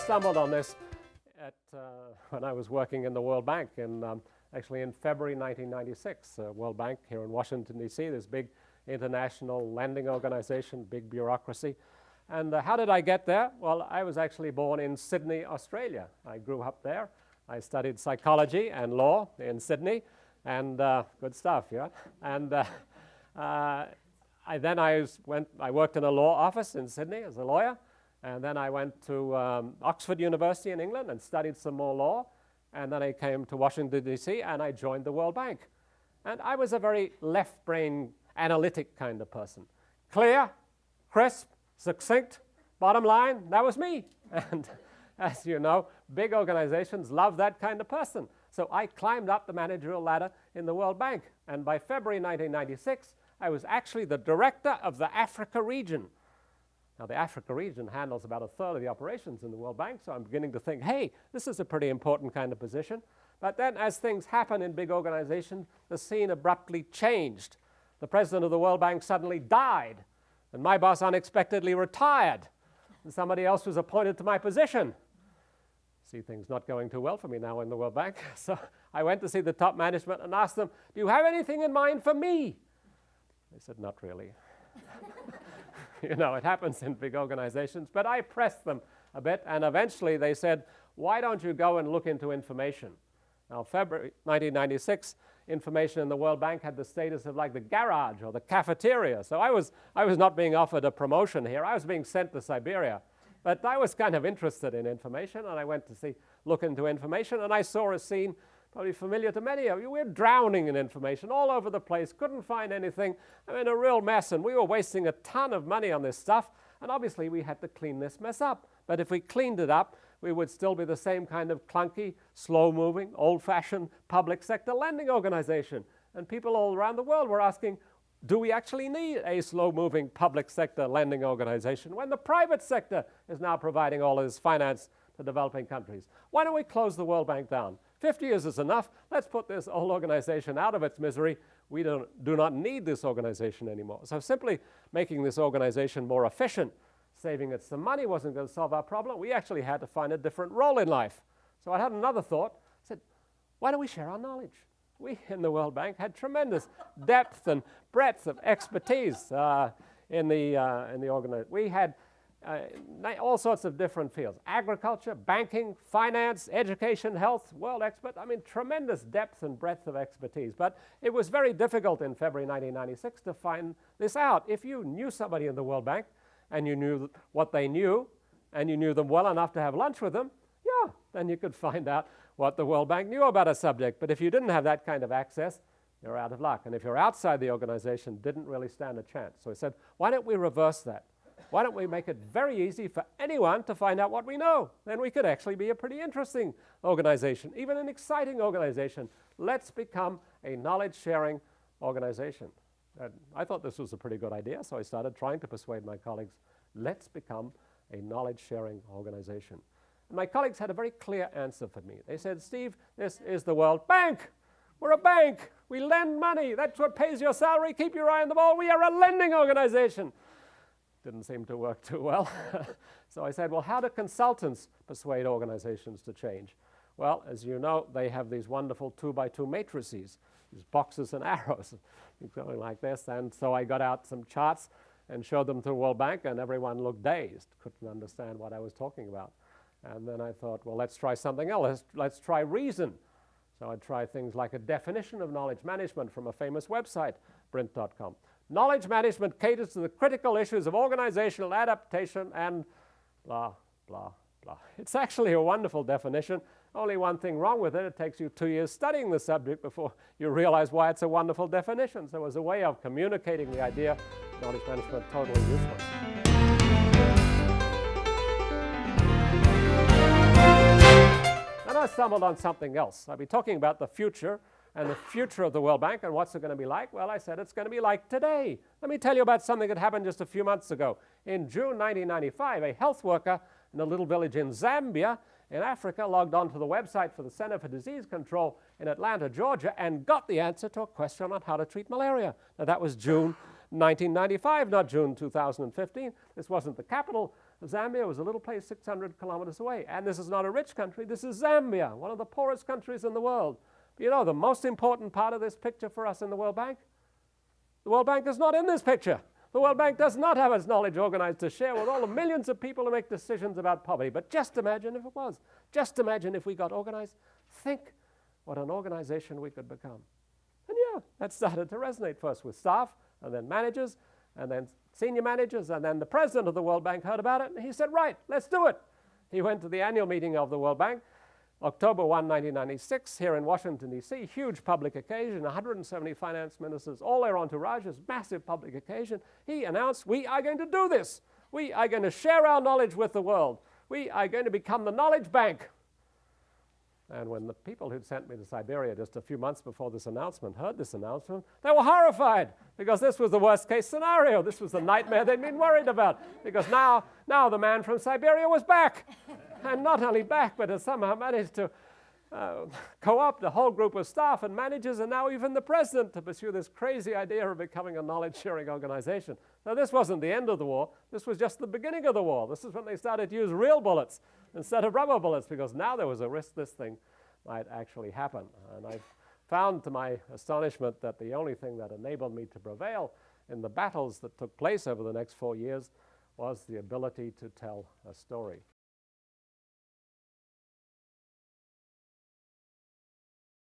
stumbled on this when I was working in the World Bank actually in February 1996. World Bank here in Washington, D.C., this big international lending organization, big bureaucracy. And how did I get there? Well, I was actually born in Sydney, Australia. I grew up there. I studied psychology and law in Sydney, and good stuff, yeah. And I worked in a law office in Sydney as a lawyer, and then I went to Oxford University in England and studied some more law, and then I came to Washington, D.C., and I joined the World Bank. And I was a very left-brain, analytic kind of person. Clear, crisp, succinct, bottom line, that was me. And as you know, big organizations love that kind of person. So I climbed up the managerial ladder in the World Bank, and by February 1996, I was actually the director of the Africa region. Now, the Africa region handles about a third of the operations in the World Bank, so I'm beginning to think, hey, this is a pretty important kind of position. But then as things happen in big organizations, the scene abruptly changed. The president of the World Bank suddenly died, and my boss unexpectedly retired, and somebody else was appointed to my position. See things not going too well for me now in the World Bank. So I went to see the top management and asked them, do you have anything in mind for me? They said, not really. You know, it happens in big organizations, but I pressed them a bit, and eventually they said, why don't you go and look into information? Now, February 1996, information in the World Bank had the status of like the garage or the cafeteria. So I was not being offered a promotion here. I was being sent to Siberia. But I was kind of interested in information, and I went to look into information, and I saw a scene probably familiar to many of you. We're drowning in information all over the place, couldn't find anything. I mean, a real mess, and we were wasting a ton of money on this stuff, and obviously we had to clean this mess up. But if we cleaned it up, we would still be the same kind of clunky, slow-moving, old-fashioned public sector lending organization. And people all around the world were asking, do we actually need a slow-moving public sector lending organization when the private sector is now providing all this finance to developing countries? Why don't we close the World Bank down? 50 years is enough. Let's put this old organization out of its misery. We do not need this organization anymore. So simply making this organization more efficient, saving it some money wasn't going to solve our problem. We actually had to find a different role in life. So I had another thought. I said, why don't we share our knowledge? We in the World Bank had tremendous depth and breadth of expertise in the organization. We had all sorts of different fields: agriculture, banking, finance, education, health, world expert. I mean, tremendous depth and breadth of expertise. But it was very difficult in February 1996 to find this out. If you knew somebody in the World Bank and you knew what they knew and you knew them well enough to have lunch with them, yeah, then you could find out what the World Bank knew about a subject. But if you didn't have that kind of access, you're out of luck. And if you're outside the organization, didn't really stand a chance. So I said, why don't we reverse that? Why don't we make it very easy for anyone to find out what we know? Then we could actually be a pretty interesting organization, even an exciting organization. Let's become a knowledge-sharing organization. And I thought this was a pretty good idea, so I started trying to persuade my colleagues, let's become a knowledge-sharing organization. And my colleagues had a very clear answer for me. They said, Steve, this is the World Bank. We're a bank. We lend money. That's what pays your salary. Keep your eye on the ball. We are a lending organization. Didn't seem to work too well. So I said, well, how do consultants persuade organizations to change? Well, as you know, they have these wonderful 2x2 matrices, these boxes and arrows going like this. And so I got out some charts and showed them to the World Bank, and everyone looked dazed, couldn't understand what I was talking about. And then I thought, well, let's try something else. Let's try reason. So I tried things like a definition of knowledge management from a famous website, Brint.com. Knowledge management caters to the critical issues of organizational adaptation and blah, blah, blah. It's actually a wonderful definition. Only one thing wrong with it. It takes you 2 years studying the subject before you realize why it's a wonderful definition. So it was a way of communicating the idea, knowledge management totally useless. Then I stumbled on something else. I'll be talking about the future and the future of the World Bank and what's it going to be like. Well, I said it's going to be like today. Let me tell you about something that happened just a few months ago. In June 1995, a health worker in a little village in Zambia in Africa logged onto the website for the Center for Disease Control in Atlanta, Georgia, and got the answer to a question on how to treat malaria. Now, that was June 1995, not June 2015. This wasn't the capital Zambia was a little place 600 kilometers away. And this is not a rich country. This is Zambia, one of the poorest countries in the world. But you know, the most important part of this picture for us in the World Bank? The World Bank is not in this picture. The World Bank does not have its knowledge organized to share with all the millions of people who make decisions about poverty. But just imagine if it was. Just imagine if we got organized. Think what an organization we could become. And yeah, that started to resonate first with staff, and then managers, and then senior managers, and then the president of the World Bank heard about it, and he said, right, let's do it. He went to the annual meeting of the World Bank, October 1, 1996, here in Washington, D.C., huge public occasion, 170 finance ministers, all their entourages, massive public occasion. He announced, we are going to do this. We are going to share our knowledge with the world. We are going to become the knowledge bank. And when the people who'd sent me to Siberia just a few months before this announcement heard this announcement, they were horrified because this was the worst case scenario. This was the nightmare they'd been worried about because now the man from Siberia was back. And not only back, but has somehow managed to co-opt a whole group of staff and managers and now even the president to pursue this crazy idea of becoming a knowledge-sharing organization. Now, this wasn't the end of the war. This was just the beginning of the war. This is when they started to use real bullets instead of rubber bullets because now there was a risk this thing might actually happen. And I found to my astonishment that the only thing that enabled me to prevail in the battles that took place over the next 4 years was the ability to tell a story.